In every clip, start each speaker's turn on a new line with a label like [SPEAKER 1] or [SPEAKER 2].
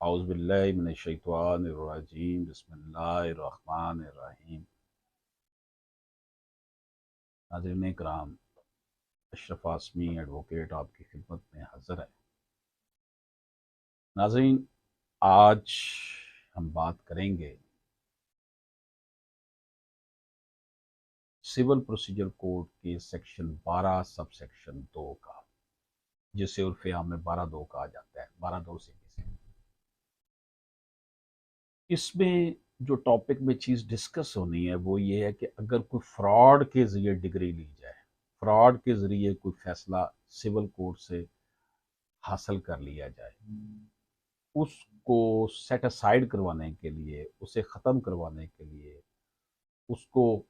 [SPEAKER 1] औज़ुबिल्लाहि मिनश्शैतानिर्रजीम बिस्मिल्लाहिर्रहमानिर्रहीम। नाज़रीन किराम, अशरफ आसमी एडवोकेट आपकी खिदमत में हाज़िर है। नाज़रीन, आज हम बात करेंगे सिविल प्रोसीजर कोड के सेक्शन 12 सब सेक्शन 2 का, जिसे उर्फ़े आम में 12(2) कहा जाता है। 12(2) से इसमें जो टॉपिक में चीज़ डिस्कस होनी है वो ये है कि अगर कोई फ्रॉड के ज़रिए डिग्री ली जाए, फ्रॉड के ज़रिए कोई फैसला सिविल कोर्ट से हासिल कर लिया जाए, उसको सेट असाइड करवाने के लिए, उसे ख़त्म करवाने के लिए, उसको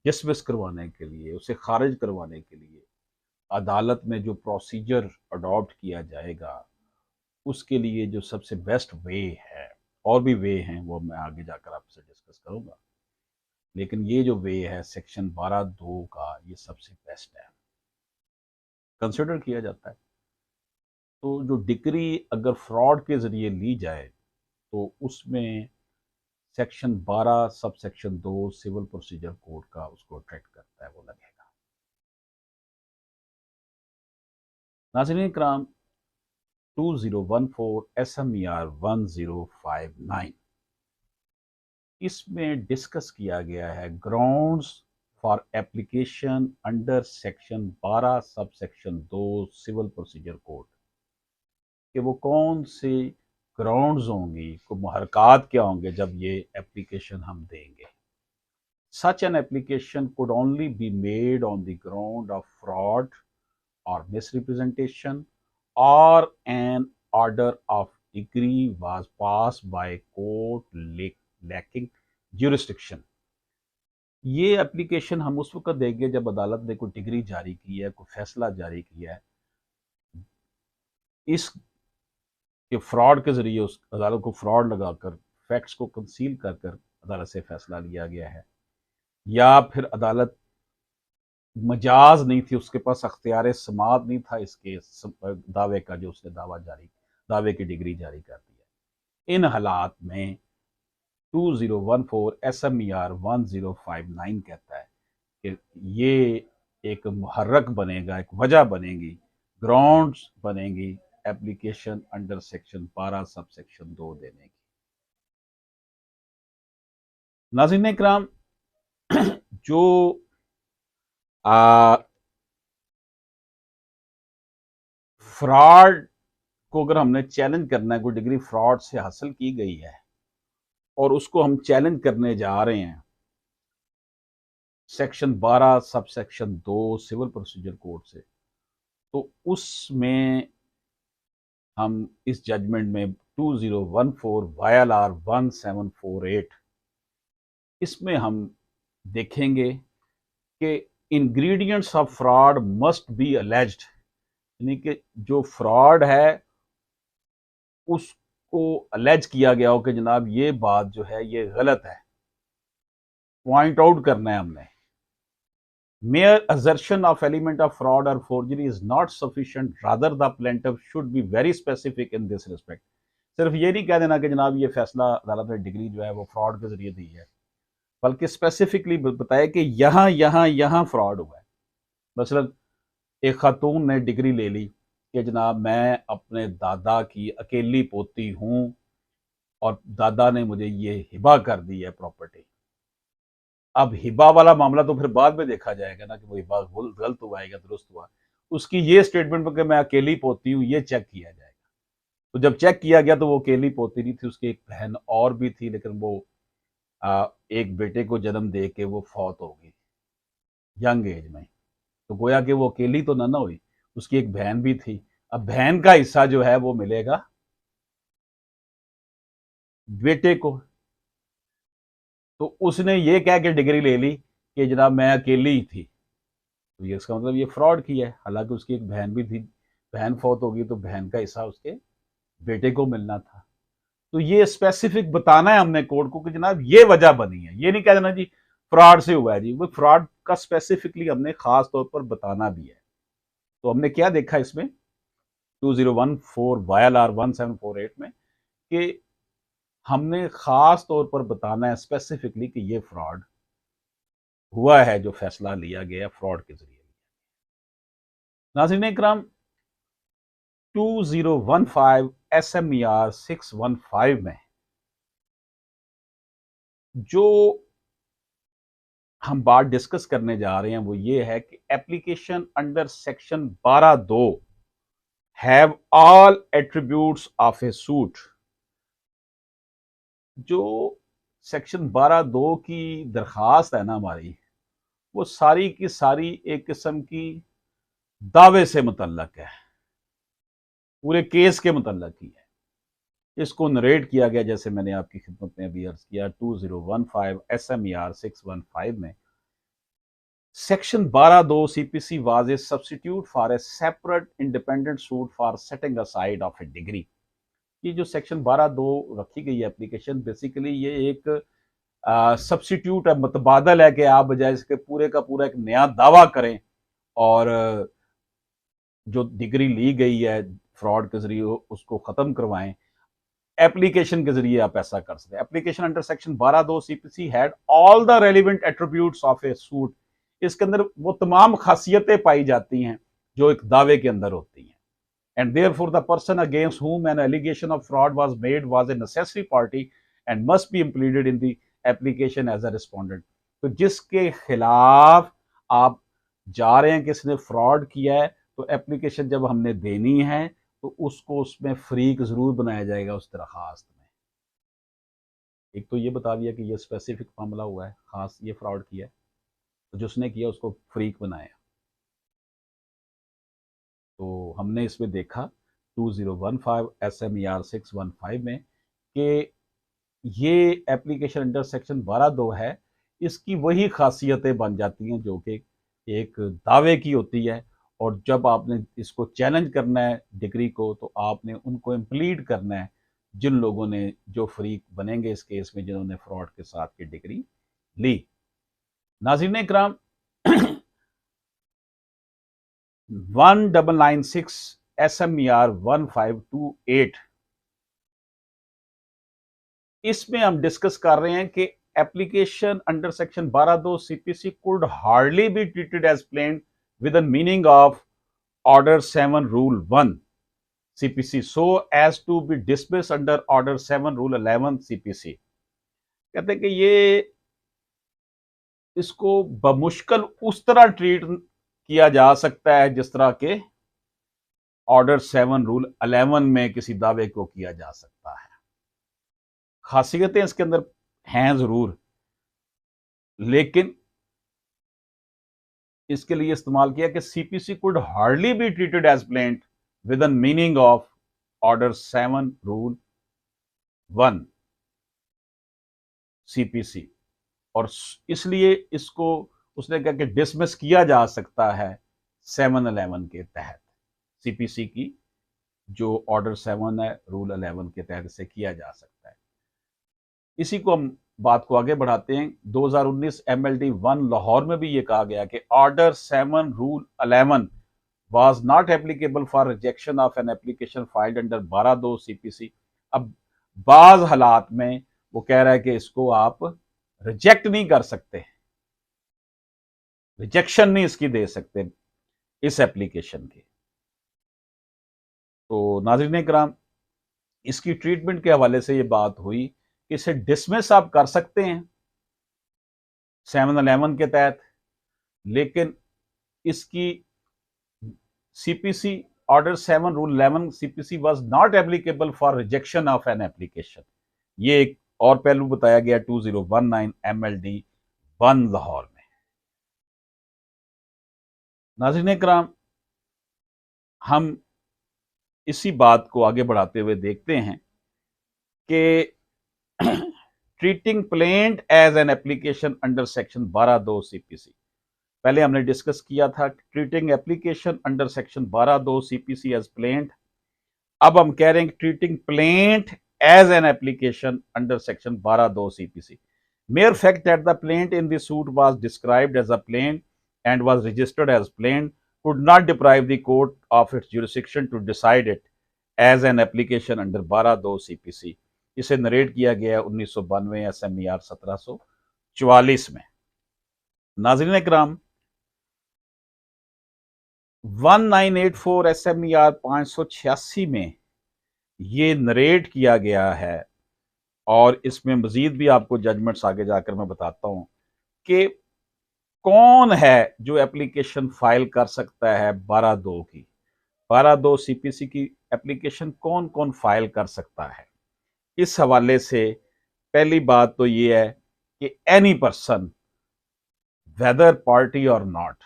[SPEAKER 1] डिसमिस करवाने के लिए, उसे खारिज करवाने के लिए अदालत में जो प्रोसीजर अडॉप्ट किया जाएगा, उसके लिए जो सबसे बेस्ट वे है, और भी वे हैं वो मैं आगे जाकर आपसे डिस्कस करूँगा, लेकिन ये जो वे है सेक्शन 12(2) का, ये सबसे बेस्ट है, कंसिडर किया जाता है। तो जो डिग्री अगर फ्रॉड के ज़रिए ली जाए तो उसमें section 12 sub section 2 civil procedure code का उसको अट्रैक्ट करता है, वो लगेगा। नाज़रीन कराम, 2014 SMER 1059 इसमें डिस्कस किया गया है grounds for application under section 12 sub section 2 civil procedure code, कि वो कौन से ग्राउंड्स होंगी, को मुहरकात क्या होंगे जब ये एप्लीकेशन हम देंगे। Such an application could only be made on the ground of fraud और मिसरिप्रेजेंटेशन और an order of decree was pass by court lacking jurisdiction. ये एप्लीकेशन हम उस वक्त देंगे जब अदालत ने कोई डिग्री जारी की है, कोई फैसला जारी किया है, इस कि फ्रॉड के ज़रिए उस अदालत को फ्रॉड लगाकर फैक्ट्स को कंसील कर कर अदालत से फैसला लिया गया है, या फिर अदालत मजाज नहीं थी, उसके पास अख्तियार समात नहीं था इसके दावे का, जो उसने दावे की डिग्री जारी कर दी है। इन हालात में 2014 SMER 1059 कहता है कि ये एक मुहर्रक बनेगा, एक वजह बनेगी, ग्राउंड्स बनेगी application under section 12 sub section 2 देने की। नाज़रीन इकराम, जो फ्रॉड को अगर हमने चैलेंज करना है, कोई डिग्री फ्रॉड से हासिल की गई है और उसको हम चैलेंज करने जा रहे हैं section 12 sub section 2 civil procedure code से, तो उसमें हम इस जजमेंट में 2014 YLR 1748 इसमें हम देखेंगे कि ingredients of fraud must be alleged, यानी कि जो फ्रॉड है उसको अलेज किया गया हो कि जनाब ये बात जो है ये गलत है, पॉइंट आउट करना है हमने। Mere assertion of element of fraud or forgery is not sufficient. Rather, the plaintiff should be very specific in this respect. सिर्फ ये नहीं कह देना कि जनाब ये फैसला अदालत ने डिग्री जो है वो फ्रॉड के जरिए दी है, बल्कि स्पेसिफिकली बताया कि यहाँ यहाँ यहाँ फ्रॉड हुआ है। मसलन एक खातून ने डिग्री ले ली कि जनाब मैं अपने दादा की अकेली पोती हूँ और दादा ने मुझे ये हिबा कर दी है प्रॉपर्टी। अब हिबा वाला मामला तो फिर बाद में देखा जाएगा ना कि वो हिबा गलत हुआ है या दुरुस्त हुआ। उसकी ये स्टेटमेंट पर कि मैं अकेली पोती हूँ, ये चेक किया जाएगा। तो जब चेक किया गया तो वो अकेली पोती नहीं थी, उसकी एक बहन और भी थी, लेकिन वो एक बेटे को जन्म दे के वो फौत हो गई यंग एज में। तो गोया कि वो अकेली तो ना हुई, उसकी एक बहन भी थी। अब बहन का हिस्सा जो है वो मिलेगा बेटे को। तो उसने ये कह के डिग्री ले ली कि जनाब मैं अकेली ही थी, तो ये इसका मतलब ये फ्रॉड किया है। हालांकि उसकी एक बहन भी थी, बहन फौत होगी तो बहन का हिस्सा उसके बेटे को मिलना था। तो ये स्पेसिफिक बताना है हमने कोर्ट को कि जनाब ये वजह बनी है, ये नहीं कह देना जी फ्रॉड से हुआ है जी, वो फ्रॉड का स्पेसिफिकली हमने खास तौर पर बताना भी है। तो हमने क्या देखा इसमें 2014 YLR 1748 में कि हमने ख़ास तौर पर बताना है स्पेसिफिकली कि ये फ्रॉड हुआ है, जो फैसला लिया गया फ्रॉड के ज़रिए। नाज़रीन इकराम, 2015 SMER 615 में जो हम बात डिस्कस करने जा रहे हैं वो ये है कि application under section 12(2) have all attributes of a suit. जो सेक्शन 12(2) की दरखास्त है ना हमारी, वो सारी की सारी एक किस्म की दावे से मुतल्लक है, पूरे केस के मुतल्लक ही है। इसको नरेट किया गया, जैसे मैंने आपकी खिदमत में अभी अर्ज किया, 2015 SMER 615 में section 12(2) CPC was a substitute for a separate independent suit for setting aside of A degree. ये जो सेक्शन 12(2) रखी गई है एप्लीकेशन, बेसिकली ये एक सब्स्टिट्यूट है, मुतबादल है कि आप बजाय इसके पूरे का पूरा एक नया दावा करें और जो डिग्री ली गई है फ्रॉड के जरिए उसको ख़त्म करवाएं। एप्लीकेशन के जरिए आप ऐसा कर सकते हैं। Application under section 12(2) CPC had all the relevant attributes of a suit. इसके अंदर वो तमाम खासियतें पाई जाती हैं जो एक दावे के अंदर होती हैं। And therefore the person against whom an allegation of fraud was made was a necessary party and must be included in the application as a respondent। तो जिसके खिलाफ आप जा रहे हैं कि इसने फ्रॉड किया है, तो एप्लीकेशन जब हमने देनी है तो उसको उसमें फरीक जरूर बनाया जाएगा उस दरखास्त में। एक तो ये बता दिया कि ये स्पेसिफिक मामला हुआ है, खास ये फ्रॉड किया है, तो जिसने किया उसको फरीक बनाया। तो हमने इसमें देखा 2015 SMER 615 में कि ये एप्लीकेशन अंडर सेक्शन 12(2) है, इसकी वही खासियतें बन जाती हैं जो कि एक दावे की होती है। और जब आपने इसको चैलेंज करना है डिग्री को, तो आपने उनको इम्प्लीड करना है जिन लोगों ने, जो फरीक बनेंगे इस केस में, जिन्होंने फ्रॉड के साथ की डिग्री ली। नाज़रीन इकराम, 1996 SMER 1528, इसमें हम डिस्कस कर रहे हैं कि application under section 12(2) CPC could hardly be treated as plain within meaning of Order 7 Rule 1 CPC so as to be dismissed under Order 7 Rule 11 CPC। कहते हैं कि ये इसको बमुश्किल उस तरह ट्रीट किया जा सकता है जिस तरह के ऑर्डर 7 रूल 11 में किसी दावे को किया जा सकता है। खासियतें इसके अंदर हैं जरूर, लेकिन इसके लिए इस्तेमाल किया कि CPC could hardly be treated as plaint within meaning of order 7 rule 1 CPC, और इसलिए इसको उसने कहा कि डिसमिस किया जा सकता है 711 के तहत। CPC की जो ऑर्डर 7 है रूल 11 के तहत से किया जा सकता है। इसी को हम बात को आगे बढ़ाते हैं। 2019 MLD 1 लाहौर में भी ये कहा गया कि order 7 rule 11 was not applicable for rejection of an application filed under 12(2) CPC। अब बाज हालात में वो कह रहा है कि इसको आप रिजेक्ट नहीं कर सकते, रिजेक्शन नहीं इसकी दे सकते इस एप्लीकेशन की। तो नाज़रीन इकराम, इसकी ट्रीटमेंट के हवाले से ये बात हुई कि इसे डिसमिस आप कर सकते हैं 711 के तहत, लेकिन इसकी CPC order 7 rule 11 CPC was not applicable for rejection of an application. ये एक और पहलू बताया गया 2019 MLD 1 लाहौर में। नाज़रीन इकराम, हम इसी बात को आगे बढ़ाते हुए देखते हैं कि treating plaint as an application under section 12(2) CPC, पहले हमने डिस्कस किया था treating application under section 12(2) CPC as plaint. अब हम कह रहे हैं treating plaint as an application under section 12(2) CPC। mere fact that the plaint in the suit was described as a plaint and was registered as plaint could not deprive the court of its jurisdiction to decide it as an application under 12(2) CPC। इसे narrate किया गया है 1992 SMER 1744 में। नाज़रीन इकराम, 1984 SMER 586 में ये narrate किया गया है, और इसमें मजीद भी आपको जजमेंट्स आगे जाकर मैं बताता हूं कि कौन है जो एप्लीकेशन फाइल कर सकता है 12(2) की। 12(2) CPC की एप्लीकेशन कौन कौन फाइल कर सकता है। इस हवाले से पहली बात तो ये है कि एनी पर्सन, वेदर पार्टी और not,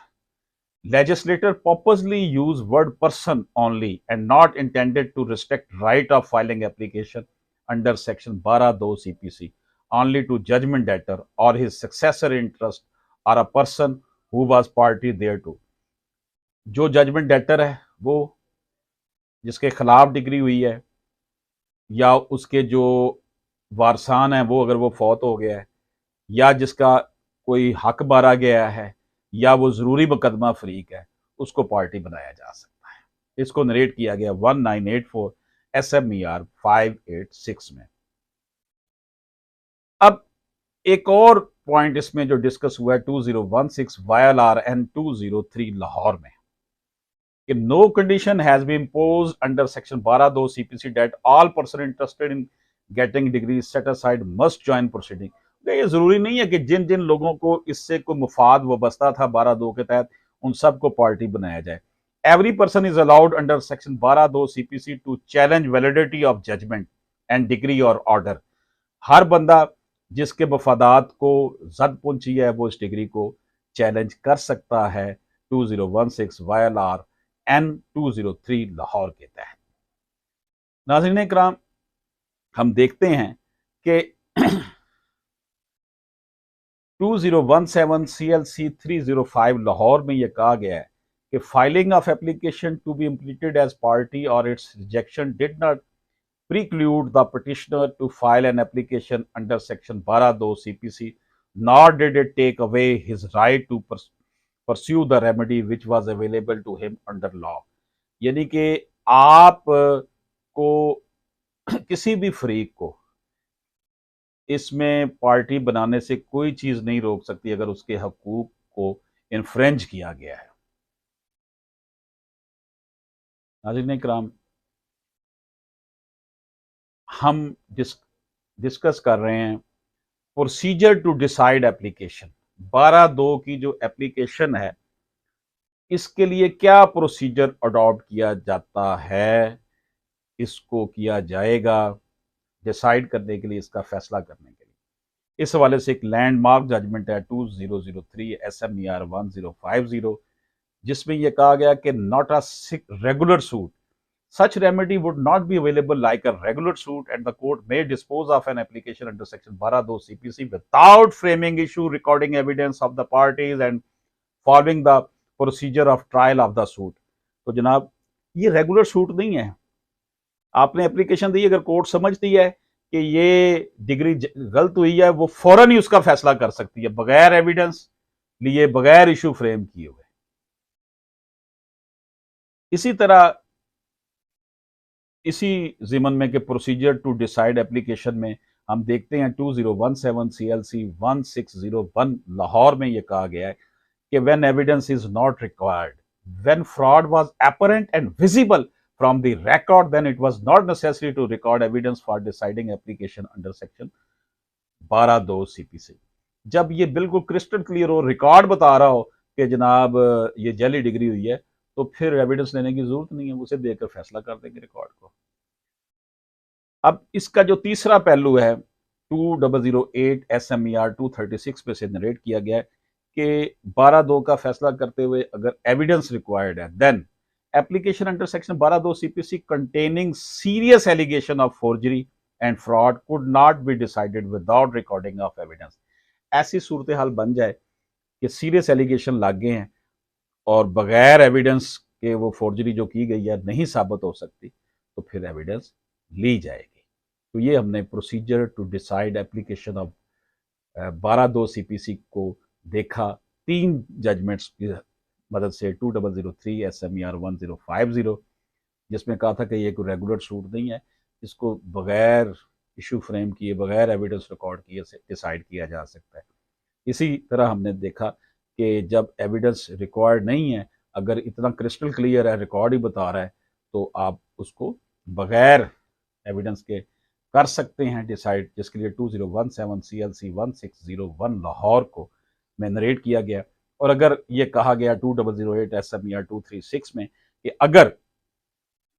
[SPEAKER 1] legislator purposely use word person only and not intended to restrict right of filing application under section 12(2) CPC only to judgment debtor or his successor in trust or a person who was party thereto। जो judgement debtor है, वो जिसके खिलाफ degree हुई है, या उसके जो वारसान हैं वो अगर वो फौत हो गया है, या जिसका कोई हक मारा गया है, या वो ज़रूरी मुकदमा फरीक है, उसको पार्टी बनाया जा सकता है। इसको नरेट किया गया 1984 SMER 586 में। अब एक और पॉइंट इसमें जो डिस्कस हुआ है 2016 YLR and 203 लाहौर में, कि no condition has been imposed under section 12(2) CPC that all person interested in getting degrees set aside must join proceeding। ये जरूरी नहीं है कि जिन जिन लोगों को इससे कोई मुफाद वाबस्ता था 12(2) के तहत, उन सबको पार्टी बनाया जाए। Every person is allowed under section 12(2) CPC to challenge validity of judgment and decree और ऑर्डर। हर बंदा जिसके मफादात को जद पहुंची है वो इस डिग्री को चैलेंज कर सकता है 2016 YLR N203 लाहौर के तहत। नाज़रीन इकराम, हम देखते हैं कि 2017 CLC 305 लाहौर में यह कहा गया है कि filing of application to be impleaded as party और its rejection did not preclude the petitioner to file an application under section 12(2) CPC, nor did it take away his right to pursue the remedy which was available to him under law। यानी कि आप को किसी भी फरीक को इसमें party बनाने से कोई चीज नहीं रोक सकती अगर उसके हकूक को इन्फ्रेंज किया गया है। नाज़रीन इकराम, हम डिस्कस कर रहे हैं प्रोसीजर टू डिसाइड एप्लीकेशन। 12(2) की जो एप्लीकेशन है, इसके लिए क्या प्रोसीजर अडॉप्ट किया जाता है, इसको किया जाएगा डिसाइड करने के लिए, इसका फैसला करने के लिए। इस हवाले से एक लैंडमार्क जजमेंट है 2003 SMER 1050, जिसमें यह कहा गया कि not a regular suit, such remedy would not be available like a regular suit, and the court may dispose of an application under section 12(2) CPC without framing issue, recording evidence of the parties and following the procedure of trial of the suit। तो जनाब, ये regular suit नहीं है। आपने application दी, अगर court समझती है कि ये डिग्री गलत हुई है, वो फौरन ही उसका फैसला कर सकती है बगैर एविडेंस लिए, बगैर इशू फ्रेम किए हुए। इसी तरह इसी जिमन में के प्रोसीजर टू डिसाइड एप्लीकेशन में हम देखते हैं 2017 CLC 1601 लाहौर में यह कहा गया है कि when evidence is not required, when fraud was apparent and visible from the record, then it was not necessary to record evidence for deciding application under section 12(2) CPC। जब ये बिल्कुल क्रिस्टल क्लियर हो, रिकॉर्ड बता रहा हो कि जनाब ये जाली डिग्री हुई है, तो फिर एविडेंस लेने की जरूरत नहीं है, उसे देकर फैसला कर देंगे रिकॉर्ड को। अब इसका जो तीसरा पहलू है 2008 SMER 236 पे से नरेट किया गया है कि 12(2) का फैसला करते हुए अगर एविडेंस रिक्वायर्ड है, then application under section 12(2) CPC containing serious allegation of forgery and fraud could not be decided without recording of evidence। ऐसी सूरत हाल बन जाए कि सीरियस एलिगेशन लग गए हैं और बगैर एविडेंस के वो फोर्जरी जो की गई है नहीं साबित हो सकती, तो फिर एविडेंस ली जाएगी। तो ये हमने procedure to decide application of 12(2) CPC को देखा 3 जजमेंट्स की मदद से 2003 SMER 1050, जिसमें कहा था कि ये कोई रेगुलर सूट नहीं है, इसको बगैर इशू फ्रेम किए बगैर, एविडेंस रिकॉर्ड किए से डिसाइड किया जा सकता है। इसी तरह हमने देखा कि जब एविडेंस रिक्वायर्ड नहीं है, अगर इतना क्रिस्टल क्लियर है, रिकॉर्ड ही बता रहा है, तो आप उसको बगैर एविडेंस के कर सकते हैं डिसाइड, जिसके लिए 2017 CLC 1601 लाहौर को में नरेट किया गया। और अगर ये कहा गया 2008 SM या 236 में कि अगर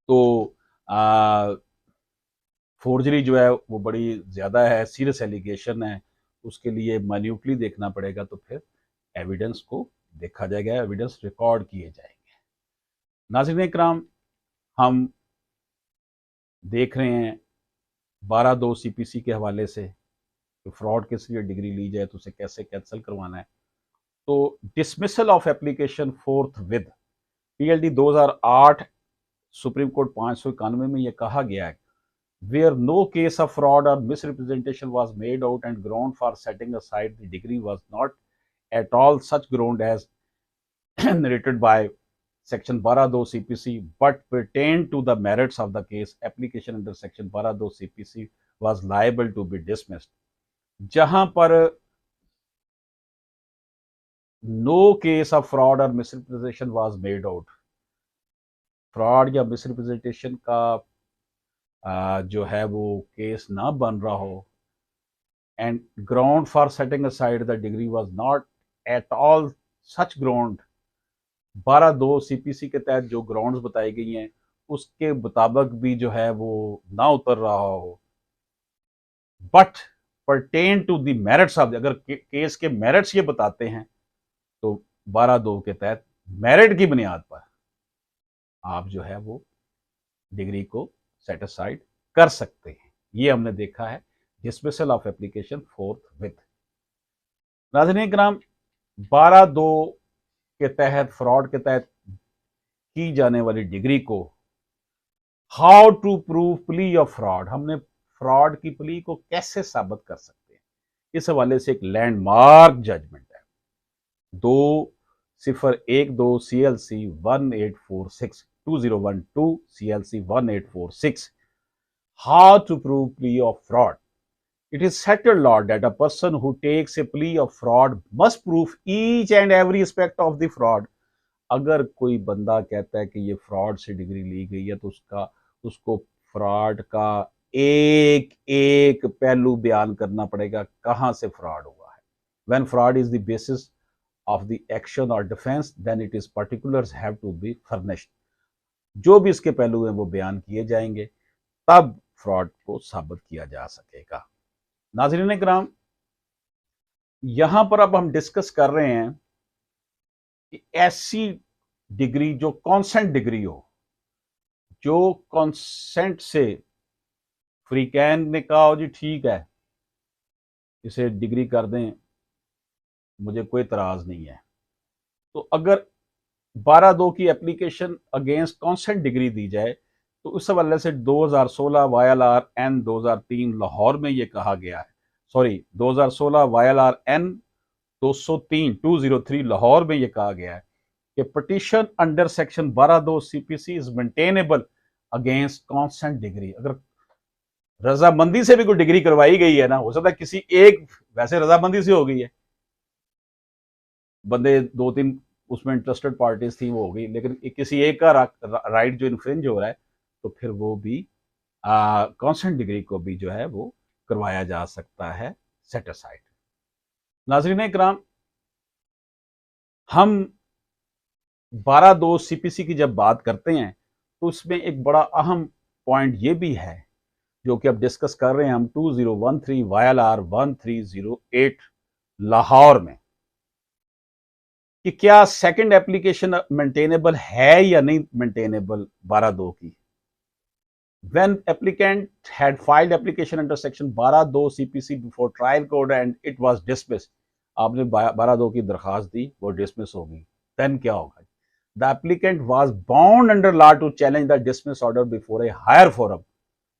[SPEAKER 1] तो फोर्जरी जो है वो बड़ी ज़्यादा है, सीरियस एलिगेशन है, उसके लिए माइन्यूटली देखना पड़ेगा, तो फिर एविडेंस को देखा जाएगा, एविडेंस रिकॉर्ड किए जाएंगे। नाज़रीन इकराम, हम देख रहे हैं 12/2 CPC के हवाले से कि फ्रॉड के लिए डिग्री ली जाए तो उसे कैसे कैंसिल करवाना है। तो dismissal of application fourth with PLD 2008 supreme court 591 में यह कहा गया है, where no case of fraud or misrepresentation was made out and ground for setting aside the degree was not at all such ground as narrated by section 12(2) CPC but pertained to the merits of the case, application under section 12(2) CPC was liable to be dismissed। जहां पर no case of fraud or misrepresentation was made out, fraud या misrepresentation का जो है वो case ना बन रहा हो, and ground for setting aside the degree was not at all such ground, 12(2) CPC के तहत जो ग्राउंड्स बताई गई हैं उसके मुताबिक भी जो है वो ना उतर रहा हो, but pertain to the merits of, अगर केस के मेरिट्स ये बताते हैं तो 12(2) के तहत मेरिट की बुनियाद पर आप जो है वो डिग्री को सेट असाइड कर सकते हैं। ये हमने देखा है dismissal of application fourth with. नाज़रीन किराम, 12(2) के तहत, फ्रॉड के तहत की जाने वाली डिग्री को how to prove plea of fraud, हमने फ्रॉड की प्ली को कैसे साबित कर सकते हैं, इस हवाले से एक लैंडमार्क जजमेंट है 2012 CLC 1846 2012 CLC 1846, how to prove plea of fraud। It is settled law that a person who takes a plea of fraud must prove each and every aspect of the fraud। अगर कोई बंदा कहता है कि ये fraud से degree ली गई है तो उसको फ्रॉड का एक एक पहलू बयान करना पड़ेगा, कहां से फ्रॉड हुआ है। When fraud is the basis of the action or defense, then it is particulars have to be furnished। जो भी इसके पहलू हैं वो बयान किए जाएंगे, तब फ्रॉड को साबित किया जा सकेगा। नाज़रीन इकराम, यहां पर अब हम डिस्कस कर रहे हैं कि ऐसी डिग्री जो कॉन्सेंट डिग्री हो, जो कॉन्सेंट से फ्री कैन ने कहा हो जी ठीक है इसे डिग्री कर दें, मुझे कोई इतराज नहीं है, तो अगर 12(2) की एप्लीकेशन अगेंस्ट कॉन्सेंट डिग्री दी जाए तो उस हवाले से 2016 YLR N 2003 लाहौर में ये कहा गया है, 2016 YLR N 203 लाहौर में ये कहा गया है कि petition under section 12(2) CPC is maintainable against consent decree. अगर रजामंदी से भी कोई डिग्री करवाई गई है ना, हो सकता है किसी एक, वैसे रजामंदी से हो गई है, बंदे 2-3 उसमें इंटरेस्टेड पार्टीज थी वो हो गई, लेकिन किसी एक का राइट जो इन्फ्रिंज हो रहा है तो फिर वो भी कॉन्सेंट डिग्री को भी जो है वो करवाया जा सकता है सेट असाइड। नाज़रीन इकराम, हम 12(2) CPC की जब बात करते हैं तो उसमें एक बड़ा अहम पॉइंट ये भी है जो कि अब डिस्कस कर रहे हैं हम 2013 YLR 1308 लाहौर में, कि क्या सेकंड एप्लीकेशन मेंटेनेबल है या नहीं मेंटेनेबल 12(2) की। When applicant had filed application under section 12(2) CPC before trial court and it was dismissed, आपने 12(2) की दरखास्त दी, वो डिसमिस हो गई, then क्या होगा? The applicant was bound under law to challenge the dismiss order before a higher forum।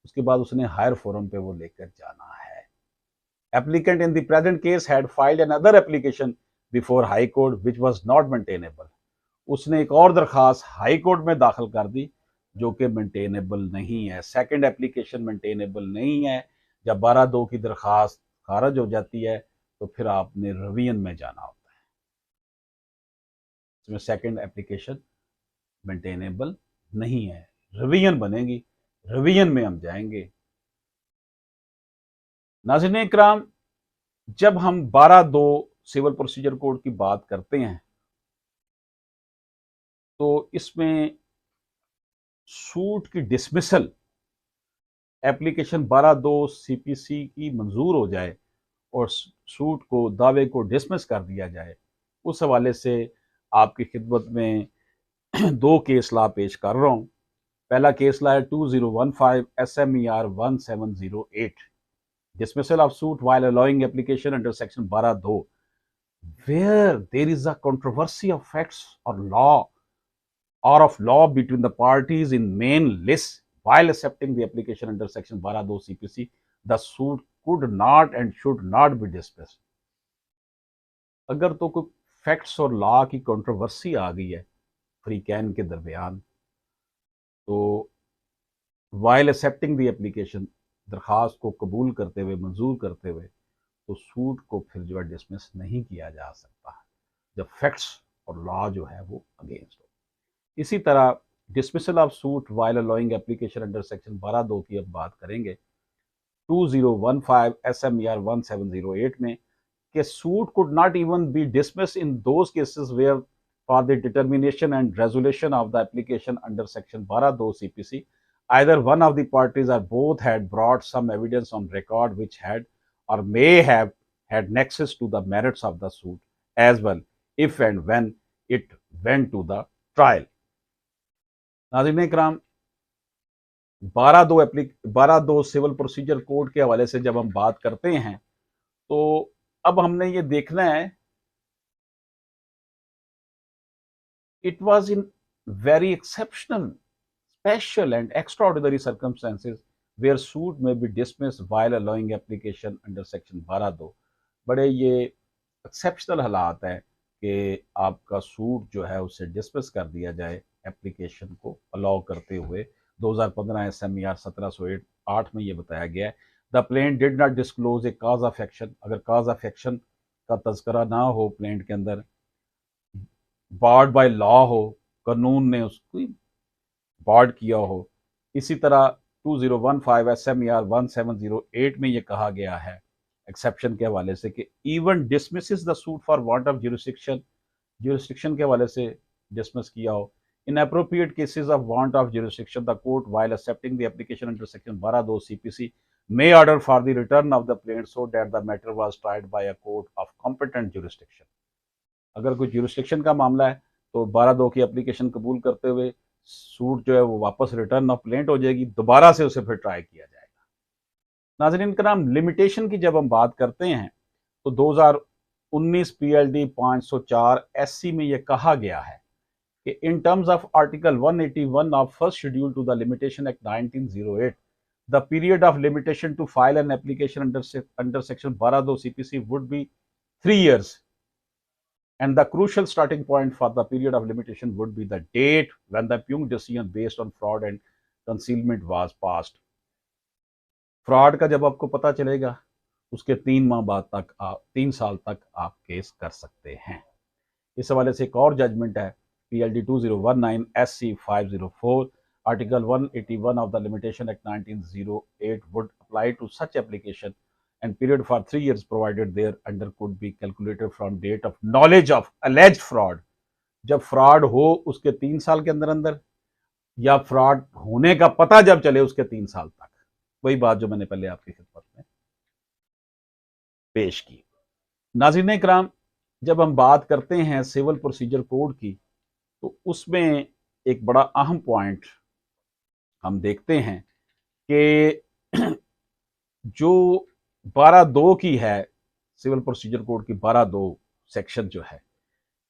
[SPEAKER 1] उसके बाद उसने हायर फोरम पे वो लेकर जाना है। Applicant in the present case had filed another application before high court which was not maintainable। उसने एक और दरखास्त हाई कोर्ट में दाखिल कर दी जो कि मेंटेनेबल नहीं है, सेकंड एप्लीकेशन मेंटेनेबल नहीं है, जब 12(2) की दरख्वास्त खारिज हो जाती है तो फिर आपने रिवीजन में जाना होता है। इसमें सेकंड एप्लीकेशन मेंटेनेबल नहीं है, रिवीजन बनेगी, रिवीजन में हम जाएंगे। नाज़रीन इकराम, जब हम 12(2) सिविल प्रोसीजर कोड की बात करते हैं तो इसमें सूट की डिसमिसल एप्लीकेशन 12(2) सीपीसी की मंजूर हो जाए और सूट को, दावे को डिसमिस कर दिया जाए, उस हवाले से आपकी खिदमत में दो केस ला पेश कर रहा हूँ। पहला केस ला है 2015 SMER 1708, dismissal of suit while allowing application under section 12(2), where there is a controversy of facts or of law between the parties in main list while accepting the application under section 12(2) CPC, the suit could not and should not be dismissed। अगर तो कोई facts और law की controversy आ गई है फ्रीकैन के दरमियान, तो वाइल एक्सेप्टिंग द एप्लीकेशन, दरख्वास्त को कबूल करते हुए, मंजूर करते हुए, तो सूट को फिर जो है डिसमिस नहीं किया जा सकता जब फैक्ट्स और लॉ जो है वो अगेंस्ट हो। इसी तरह dismissal of suit while allowing application under section 12(2) की अब बात करेंगे 2015 SMER 1708 में कि suit could not even be dismissed in those cases where for the determination and resolution of the application under section 12(2) CPC, either one of the parties or both had brought some evidence on record which had or may have had nexus to the merits of the suit as well, if and when it went to the trial। नाज़रीन इकराम, 12(2) civil procedure code के हवाले से जब हम बात करते हैं तो अब हमने ये देखना है, it was in very exceptional, special and extraordinary circumstances where suit may be dismissed while allowing application under section 12(2)। बड़े ये एक्सेप्शनल हालात है कि आपका सूट जो है उसे डिसमिस कर दिया जाए एप्लीकेशन को अलाउ करते हुए। 2015 SMER 1708 में ये बताया गया है, the plaint did not disclose A cause of action, अगर काज ऑफ एक्शन का तस्करा ना हो प्लेंट के अंदर, बार्ड बाय लॉ हो, कानून ने उसकी बार्ड किया हो। इसी तरह 2015 SMER 1708 में ये कहा गया है एक्सेप्शन के हवाले से कि even dismisses the suit for want of jurisdiction, jurisdiction के हवाले से डिसमिस किया हो। In appropriate cases of want of jurisdiction the court while accepting the application under section 12(2) CPC may order for the return of the plaintiff so that the matter was tried by a court of competent jurisdiction। अगर कोई jurisdiction का मामला है तो 12(2) की application कबूल करते हुए सूट जो है वो वापस रिटर्न ऑफ प्लेंट हो जाएगी, दोबारा से उसे फिर ट्राई किया जाएगा। नाज़रीन करम, लिमिटेशन की जब हम बात करते हैं तो 2019 PLD 504 SC में यह कहा गया है कि in terms of article 181 of first schedule to the limitation act 1908, the period of limitation to file an application under section 12(2) CPC would be 3 years, and the crucial starting point for the period of limitation would be the date when the Pune decision based on fraud and concealment was passed। Fraud का जब आपको पता चलेगा उसके 3 माह बाद तक आप 3 साल तक आप केस कर सकते हैं। इस हवाले से एक और जजमेंट है PLD 2019 SC 504, article 181 of the Limitation Act 1908 would apply to such application and period for 3 years provided there under could be calculated from date of knowledge of alleged fraud। जब फ्रॉड हो उसके 3 साल के अंदर अंदर, या fraud होने का पता जब चले उसके 3 साल तक। वही बात जो मैंने पहले आपकी खिदमत में पेश की। नाज़रीन इकराम, जब हम बात करते हैं सिविल प्रोसीजर कोड की तो उसमें एक बड़ा अहम पॉइंट हम देखते हैं कि जो 12(2) की है, सिविल प्रोसीजर कोड की 12(2) सेक्शन जो है,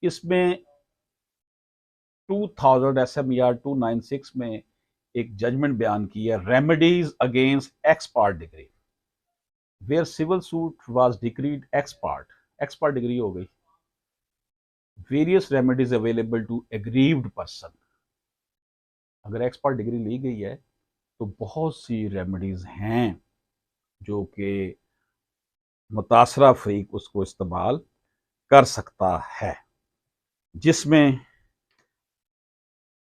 [SPEAKER 1] इसमें 2000 SMER 296 में एक जजमेंट बयान की है, remedies against ex parte decree, where civil suit was decreed ex parte decree हो गई, various remedies available to aggrieved person. अगर एक्स पार्ट डिग्री ली गई है तो बहुत सी रेमेडीज हैं जो कि मुतासरा फरीक उसको इस्तेमाल कर सकता है, जिसमें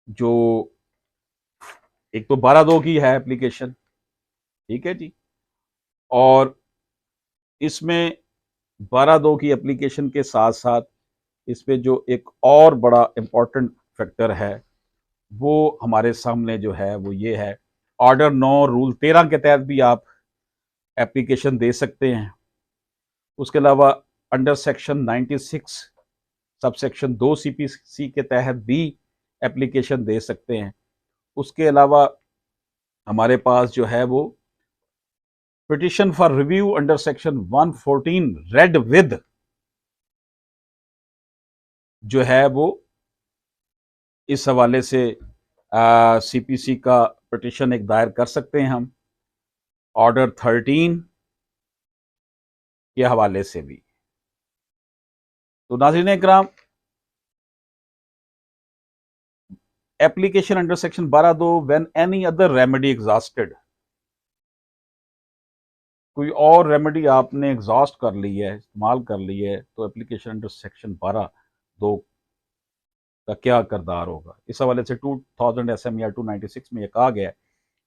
[SPEAKER 1] जो एक तो 12(2) की है एप्लीकेशन, ठीक है जी, और इसमें 12(2) की एप्लीकेशन के साथ साथ इस पे जो एक और बड़ा इंपॉर्टेंट फैक्टर है वो हमारे सामने जो है वो ये है, ऑर्डर 9 रूल 13 के तहत भी आप एप्लीकेशन दे सकते हैं। उसके अलावा under section 96 sub section 2 CPC के तहत भी एप्लीकेशन दे सकते हैं। उसके अलावा हमारे पास जो है वो petition for review under section 114 read with जो है वो इस हवाले से CPC का पिटिशन एक दायर कर सकते हैं हम ऑर्डर 13 के हवाले से भी। तो नाज़रीन इकराम, application under section 12(2) when any other remedy exhausted, कोई और रेमेडी आपने एग्जॉस्ट कर ली है, इस्तेमाल कर ली है, तो एप्लीकेशन अंडर सेक्शन 12(2) का क्या करदार होगा। इस हवाले से 2000 SMER 296 में यह कहा गया है,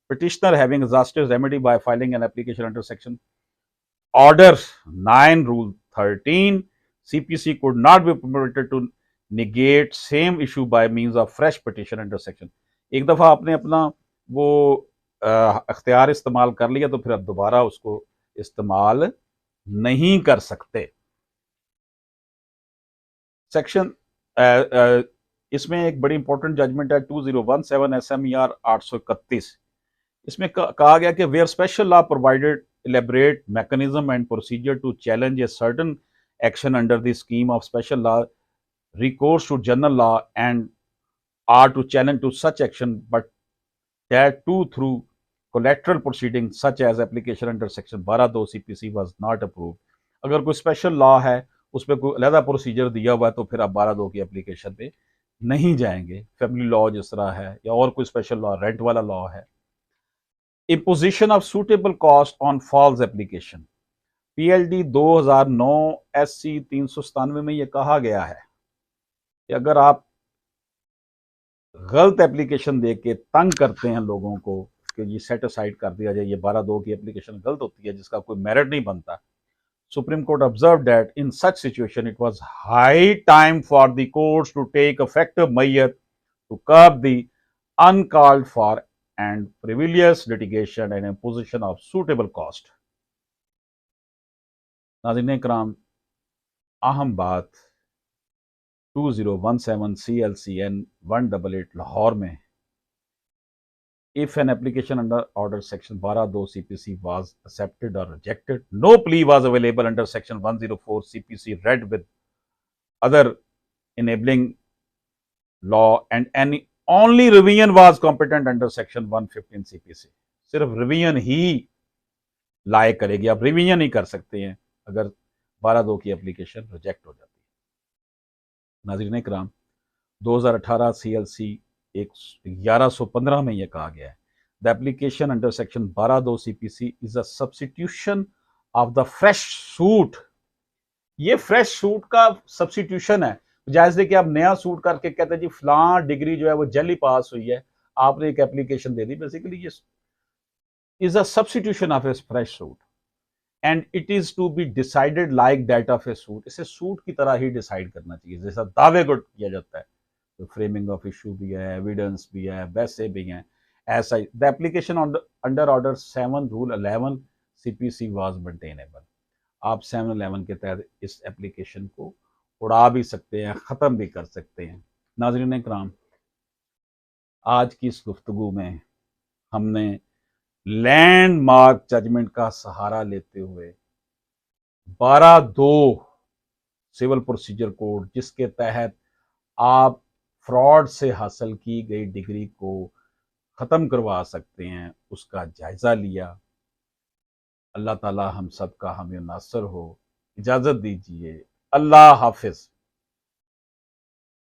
[SPEAKER 1] petitioner having exhausted remedy bye filing an application under section order 9 rule 13 CPC could not be permitted to negate same issue by means of fresh petition under section। एक दफा आपने अपना वो अख्तियार इस्तेमाल कर लिया तो फिर अब दोबारा उसको इस्तेमाल नहीं कर सकते। सेक्शन इसमें एक बड़ी इंपॉर्टेंट जजमेंट है 2017 SMER 831। इसमें कहा गया कि where special law provided elaborate mechanism and procedure to challenge a certain action under the scheme of special law, recourse to general law and are to challenge to such action, but that too through collateral proceedings such as application under section 12(2) CPC was not approved। अगर कोई special law है उस पर कोई अलहदा procedure दिया हुआ है तो फिर आप 12(2) की एप्लीकेशन पे नहीं जाएंगे। फैमिली लॉ जिस तरह है या और कोई स्पेशल लॉ, रेंट वाला लॉ है। Imposition of suitable cost on false application, PLD 2009 SC 397 में यह कहा गया है कि अगर आप गलत एप्लीकेशन दे के तंग करते हैं लोगों को कि ये सेट असाइड कर दिया जाए, ये 12(2) की एप्लीकेशन गलत होती है जिसका कोई मेरिट नहीं बनता, Supreme Court observed that in such situation it was high time for the courts to take effective measure to curb the uncalled for and frivolous litigation and imposition of suitable cost। नाज़रीन इकराम, अहम बात 2017 CLCN 188 Lahore में, if an application under order section 12(2) CPC was accepted or rejected, no plea was available under section 104 CPC read with other enabling law and any only revision was competent under section 115 CPC। सिर्फ revision ही लायक करेगी, आप revision ही कर सकते हैं अगर 12(2) की application reject हो जाती है। नाज़रीन इकराम, 2018 CLC 1115 में यह कहा गया है, the application under section 12(2) CPC is a substitution of the fresh suit. ये फ्रेश सूट का सब्स्टिट्यूशन है। जैसे कि आप नया सूट करके कहते हैं जी फलां डिग्री जो है वो जल्दी पास हुई है, आपने एक एप्लीकेशन दे दी, बेसिकली ये is a substitution of a fresh suit and it is to be decided like that of a suit. इसे सूट की तरह ही डिसाइड करना चाहिए जैसा दावे को किया जाता है। तो फ्रेमिंग ऑफ इशू भी है, एविडेंस भी है, वैसे भी हैं, ऐसा ही the application under order 7 rule 11 CPC was maintainable. आप 711 के तहत इस एप्लीकेशन को उड़ा भी सकते हैं, ख़त्म भी कर सकते हैं। नाज़रीन इकराम, आज की इस गुफ्तगू में हमने लैंडमार्क जजमेंट का सहारा लेते हुए 12(2) सिविल प्रोसीजर कोड, जिसके तहत आप फ्रॉड से हासिल की गई डिग्री को ख़त्म करवा सकते हैं, उसका जायज़ा लिया। अल्लाह ताला हम सब का हमें नासर हो। इजाज़त दीजिए, अल्लाह हाफिज़।